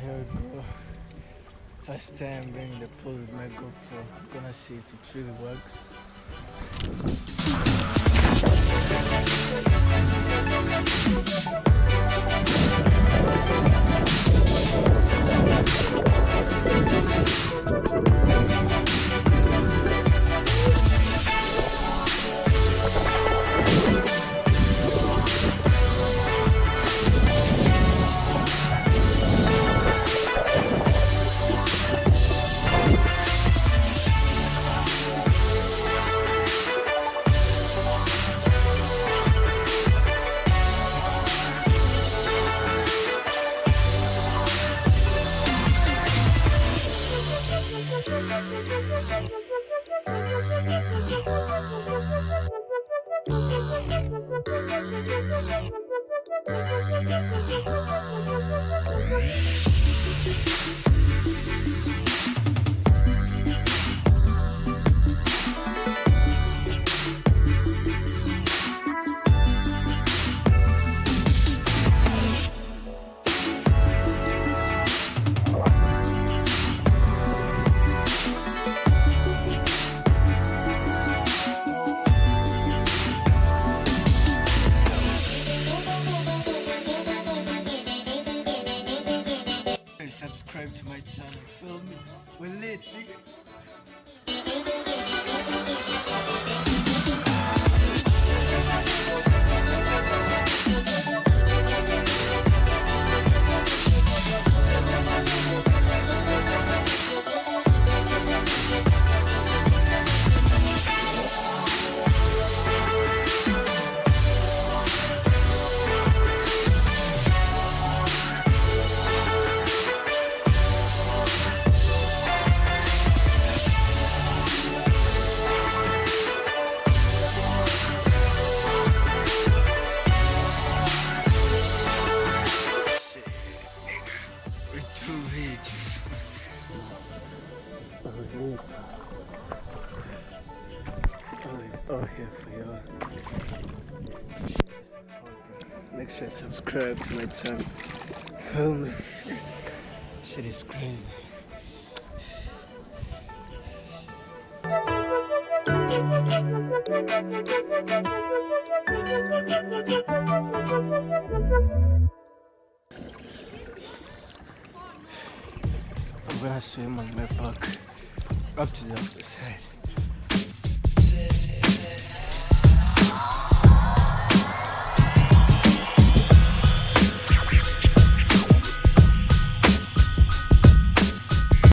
Here we go. First time being the pool with my Gopro. I'm gonna see if it really works. Subscribe to my channel, feel me? We're lit, nigga. All here for you. Make sure you subscribe to my channel. Tell me. Shit is crazy. I'm gonna swim on my back up to the other side.